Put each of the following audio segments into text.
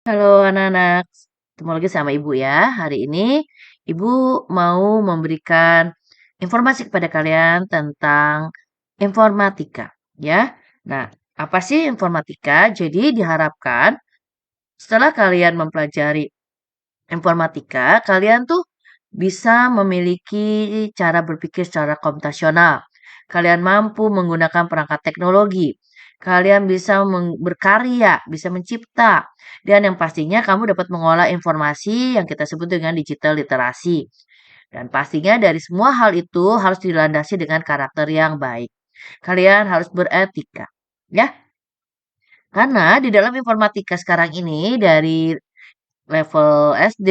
Halo anak-anak, ketemu lagi sama Ibu ya. Hari ini Ibu mau memberikan informasi kepada kalian tentang informatika ya. Nah, apa sih informatika? Jadi diharapkan setelah kalian mempelajari informatika, kalian tuh bisa memiliki cara berpikir secara komputasional. Kalian mampu menggunakan perangkat teknologi. Kalian bisa berkarya, bisa mencipta. Dan yang pastinya kamu dapat mengolah informasi yang kita sebut dengan digital literasi. Dan pastinya dari semua hal itu harus dilandasi dengan karakter yang baik. Kalian harus beretika. Ya, karena di dalam informatika sekarang ini dari level SD,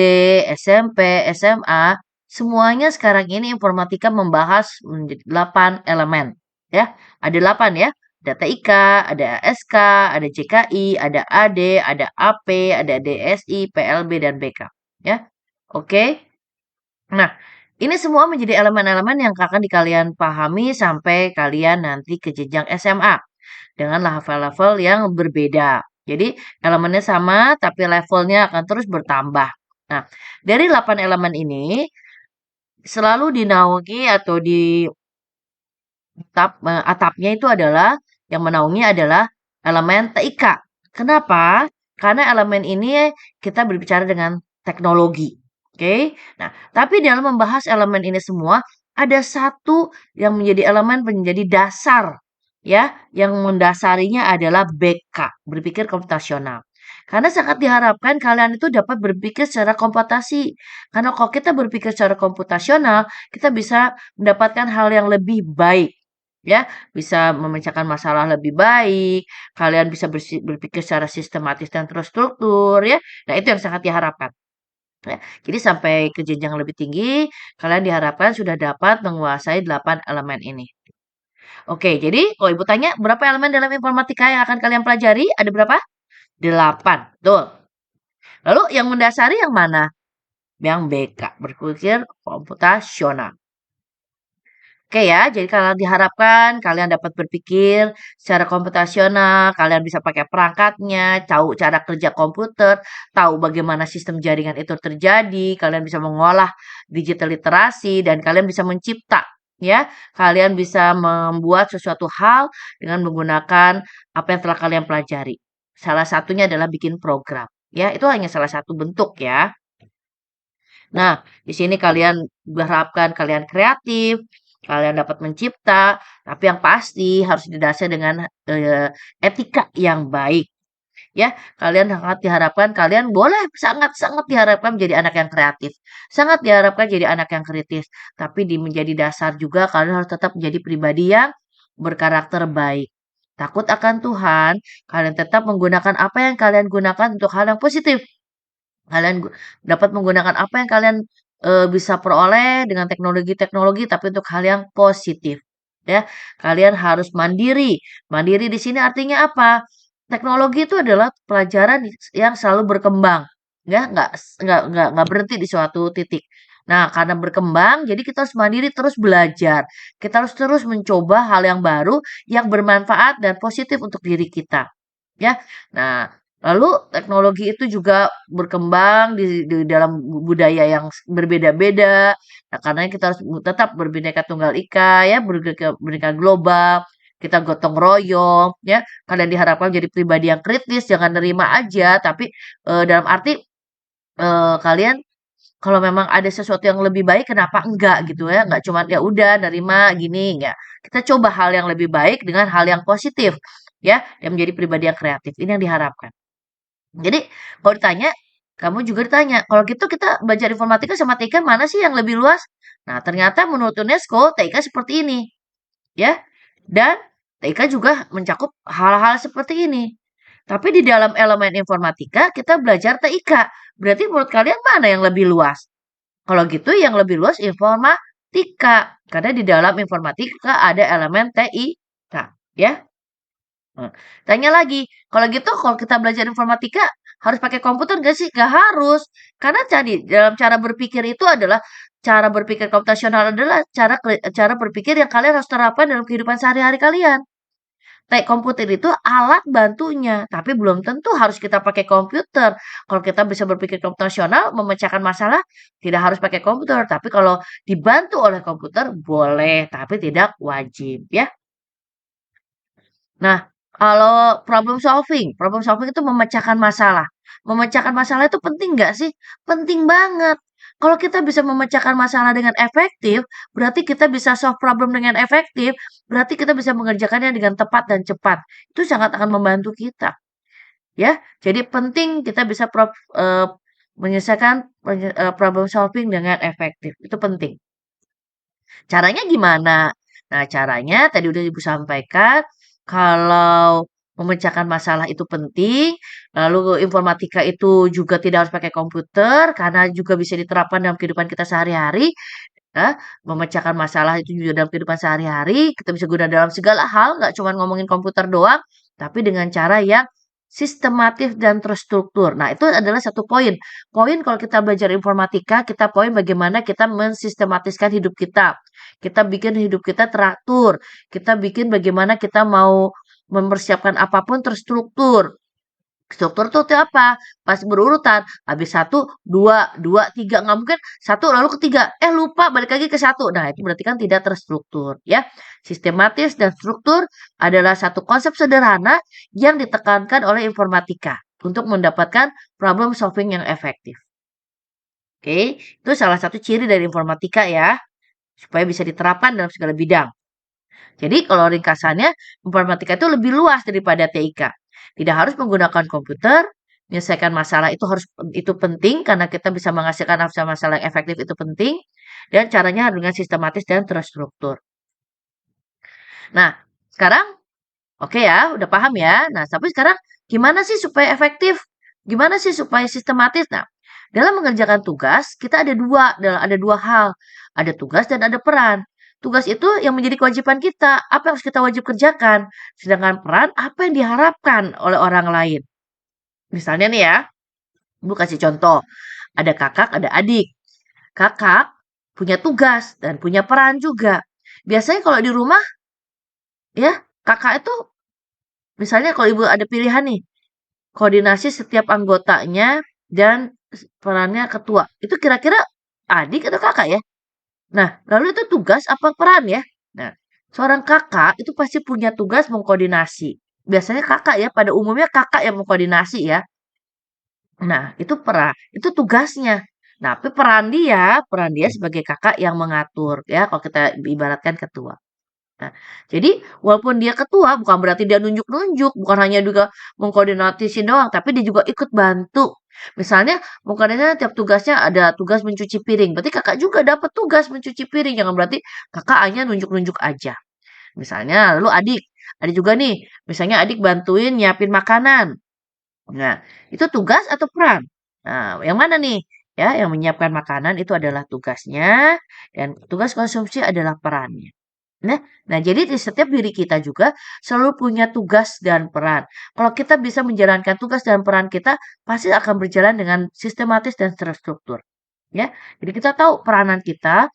SMP, SMA, semuanya sekarang ini informatika membahas menjadi 8 elemen. Ya, ada 8 ya. Ada TIK, ada SK, ada JKI, ada AD, ada AP, ada DSI, PLB, dan BK. Ya, oke. Nah, ini semua menjadi elemen-elemen yang akan kalian pahami sampai kalian nanti ke jenjang SMA dengan level-level yang berbeda. Jadi elemennya sama tapi levelnya akan terus bertambah. Nah, dari 8 elemen ini selalu dinaungi atau di atapnya itu adalah yang menaungi adalah elemen TIK. Kenapa? Karena elemen ini kita berbicara dengan teknologi. Oke. Nah, tapi dalam membahas elemen ini semua ada satu yang menjadi elemen menjadi dasar ya, yang mendasarinya adalah BK, berpikir komputasional. Karena sangat diharapkan kalian itu dapat berpikir secara komputasi. Karena kalau kita berpikir secara komputasional, kita bisa mendapatkan hal yang lebih baik ya, bisa memecahkan masalah lebih baik, kalian bisa berpikir secara sistematis dan terstruktur ya. Nah, itu yang sangat diharapkan. Ya. Jadi sampai ke jenjang lebih tinggi, kalian diharapkan sudah dapat menguasai 8 elemen ini. Oke, jadi kalau Ibu tanya berapa elemen dalam informatika yang akan kalian pelajari? Ada berapa? 8. Betul. Lalu yang mendasari yang mana? Yang BK, berpikir komputasional. Oke ya, jadi kalau diharapkan kalian dapat berpikir secara komputasional, kalian bisa pakai perangkatnya, tahu cara kerja komputer, tahu bagaimana sistem jaringan itu terjadi, kalian bisa mengolah digital literasi, dan kalian bisa mencipta, ya. Kalian bisa membuat sesuatu hal dengan menggunakan apa yang telah kalian pelajari. Salah satunya adalah bikin program, ya. Itu hanya salah satu bentuk ya. Nah, di sini kalian berharapkan kalian kreatif, kalian dapat mencipta, tapi yang pasti harus didasari dengan etika yang baik. Ya, kalian sangat diharapkan kalian boleh sangat-sangat diharapkan menjadi anak yang kreatif. Sangat diharapkan jadi anak yang kritis, tapi di menjadi dasar juga kalian harus tetap menjadi pribadi yang berkarakter baik. Takut akan Tuhan, kalian tetap menggunakan apa yang kalian gunakan untuk hal yang positif. Kalian dapat menggunakan apa yang kalian, bisa peroleh dengan teknologi-teknologi, tapi untuk hal yang positif, ya. Kalian harus mandiri. Mandiri di sini artinya apa? Teknologi itu adalah pelajaran yang selalu berkembang, ya, nggak berhenti di suatu titik. Nah, karena berkembang, jadi kita harus mandiri terus belajar. Kita harus terus mencoba hal yang baru, yang bermanfaat dan positif untuk diri kita, ya. Nah, lalu teknologi itu juga berkembang di dalam budaya yang berbeda-beda. Nah, karena kita harus tetap berbineka tunggal ika ya, berbineka global. Kita gotong royong ya. Kalian diharapkan jadi pribadi yang kritis, jangan nerima aja, tapi dalam arti kalian kalau memang ada sesuatu yang lebih baik kenapa enggak gitu ya. Enggak cuma ya udah nerima gini ya. Kita coba hal yang lebih baik dengan hal yang positif ya, yang menjadi pribadi yang kreatif. Ini yang diharapkan. Jadi kalau ditanya, kamu juga ditanya, kalau gitu kita belajar informatika sama TIK mana sih yang lebih luas? Nah, ternyata menurut UNESCO TIK seperti ini, ya. Dan TIK juga mencakup hal-hal seperti ini. Tapi di dalam elemen informatika kita belajar TIK. Berarti menurut kalian mana yang lebih luas? Kalau gitu yang lebih luas informatika. Karena di dalam informatika ada elemen TIK, ya. Nah, tanya lagi, kalau gitu kalau kita belajar informatika harus pakai komputer nggak sih? Nggak harus. Karena tadi dalam cara berpikir itu adalah cara berpikir komputasional adalah cara berpikir yang kalian harus terapkan dalam kehidupan sehari-hari kalian. Komputer itu alat bantunya, tapi belum tentu harus kita pakai komputer. Kalau kita bisa berpikir komputasional, memecahkan masalah, tidak harus pakai komputer. Tapi kalau dibantu oleh komputer, boleh, tapi tidak wajib ya. Nah, kalau problem solving itu memecahkan masalah. Memecahkan masalah itu penting nggak sih? Penting banget. Kalau kita bisa memecahkan masalah dengan efektif, berarti kita bisa solve problem dengan efektif, berarti kita bisa mengerjakannya dengan tepat dan cepat. Itu sangat akan membantu kita, ya. Jadi penting kita bisa menyelesaikan problem solving dengan efektif. Itu penting. Caranya gimana? Nah, caranya tadi udah Ibu sampaikan, kalau memecahkan masalah itu penting, lalu informatika itu juga tidak harus pakai komputer, karena juga bisa diterapkan dalam kehidupan kita sehari-hari, ya. Memecahkan masalah itu juga dalam kehidupan sehari-hari, kita bisa guna dalam segala hal, nggak cuma ngomongin komputer doang, tapi dengan cara yang sistematif dan terstruktur. Nah, itu adalah satu poin. Poin kalau kita belajar informatika, kita poin bagaimana kita mensistematiskan hidup kita. Kita bikin hidup kita teratur. Kita bikin bagaimana kita mau mempersiapkan apapun terstruktur. Struktur tuh apa? Pas berurutan, habis satu, dua, dua, tiga, nggak mungkin satu lalu ketiga, lupa balik lagi ke satu. Nah, itu berarti kan tidak terstruktur, ya. Sistematis dan struktur adalah satu konsep sederhana yang ditekankan oleh informatika untuk mendapatkan problem solving yang efektif. Oke, itu salah satu ciri dari informatika ya, supaya bisa diterapkan dalam segala bidang. Jadi kalau ringkasannya, informatika itu lebih luas daripada TIK. Tidak harus menggunakan komputer, menyelesaikan masalah itu penting karena kita bisa menghasilkan masalah yang efektif itu penting, dan caranya dengan sistematis dan terstruktur. Nah, sekarang oke ya, udah paham ya. Nah, tapi sekarang gimana sih supaya efektif? Gimana sih supaya sistematis? Nah, dalam mengerjakan tugas, kita ada dua hal. Ada tugas dan ada peran. Tugas itu yang menjadi kewajiban kita, apa yang harus kita wajib kerjakan. Sedangkan peran, apa yang diharapkan oleh orang lain. Misalnya nih ya, Ibu kasih contoh. Ada kakak, ada adik. Kakak punya tugas dan punya peran juga. Biasanya kalau di rumah, ya, kakak itu, misalnya kalau ibu ada pilihan nih, koordinasi setiap anggotanya dan perannya ketua. Itu kira-kira adik atau kakak ya? Nah, lalu itu tugas apa peran ya? Nah, seorang kakak itu pasti punya tugas mengkoordinasi. Biasanya kakak ya, pada umumnya kakak yang mengkoordinasi ya. Nah, itu peran, itu tugasnya. Nah, tapi peran dia sebagai kakak yang mengatur ya, kalau kita ibaratkan ketua. Nah, jadi walaupun dia ketua bukan berarti dia nunjuk-nunjuk, bukan hanya juga mengkoordinasi doang, tapi dia juga ikut bantu. Misalnya mengkoordinasi tiap tugasnya ada tugas mencuci piring, berarti kakak juga dapat tugas mencuci piring, jangan berarti kakak hanya nunjuk-nunjuk aja. Misalnya lalu adik juga nih, misalnya adik bantuin nyiapin makanan. Nah, itu tugas atau peran? Nah, yang mana nih? Ya, yang menyiapkan makanan itu adalah tugasnya dan tugas konsumsi adalah perannya. Nah nah jadi di setiap diri kita juga selalu punya tugas dan peran. Kalau kita bisa menjalankan tugas dan peran kita, pasti akan berjalan dengan sistematis dan terstruktur, ya. Jadi kita tahu peranan kita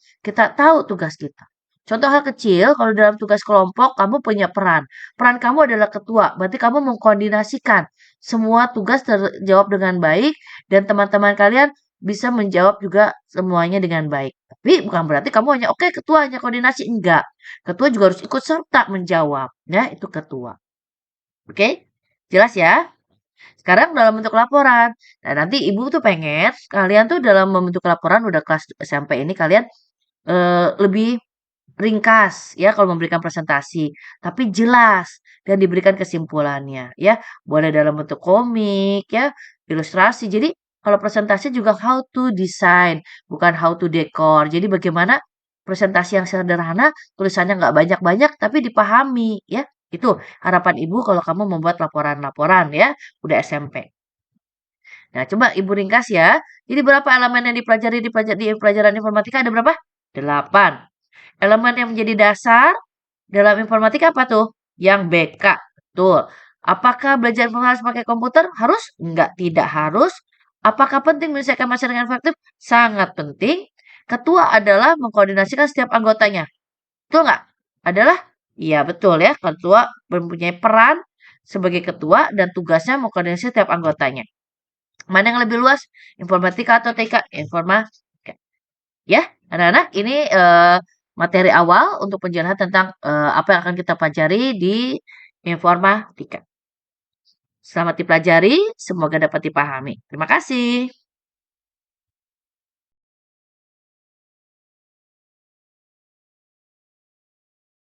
tahu tugas kita. Contoh hal kecil, kalau dalam tugas kelompok kamu punya peran. Peran kamu adalah ketua, berarti kamu mengkoordinasikan semua tugas terjawab dengan baik dan teman-teman kalian bisa menjawab juga semuanya dengan baik. Tapi bukan berarti kamu hanya oke ketua hanya koordinasi, enggak. Ketua juga harus ikut serta menjawab, ya, itu ketua. Oke? Jelas ya? Sekarang dalam bentuk laporan. Nah, nanti Ibu tuh pengen kalian tuh dalam membentuk laporan udah kelas SMP ini kalian lebih ringkas ya kalau memberikan presentasi, tapi jelas dan diberikan kesimpulannya ya. Boleh dalam bentuk komik ya, ilustrasi. Jadi kalau presentasi juga how to design, bukan how to decor. Jadi bagaimana presentasi yang sederhana, tulisannya nggak banyak-banyak tapi dipahami ya. Itu harapan Ibu kalau kamu membuat laporan-laporan ya, udah SMP. Nah, coba Ibu ringkas ya. Jadi berapa elemen yang dipelajari di pelajaran informatika ada berapa? 8. Elemen yang menjadi dasar dalam informatika apa tuh? Yang BK. Betul. Apakah belajar harus pakai komputer? Harus? Enggak, tidak harus. Apakah penting menyelesaikan masalah dengan efektif? Sangat penting. Ketua adalah mengkoordinasikan setiap anggotanya. Betul nggak? Adalah? Iya betul ya, ketua mempunyai peran sebagai ketua dan tugasnya mengkoordinasi setiap anggotanya. Mana yang lebih luas? Informatika atau TK? Informatika. Ya, anak-anak, ini materi awal untuk penjelasan tentang apa yang akan kita pelajari di informatika. Selamat dipelajari, semoga dapat dipahami. Terima kasih.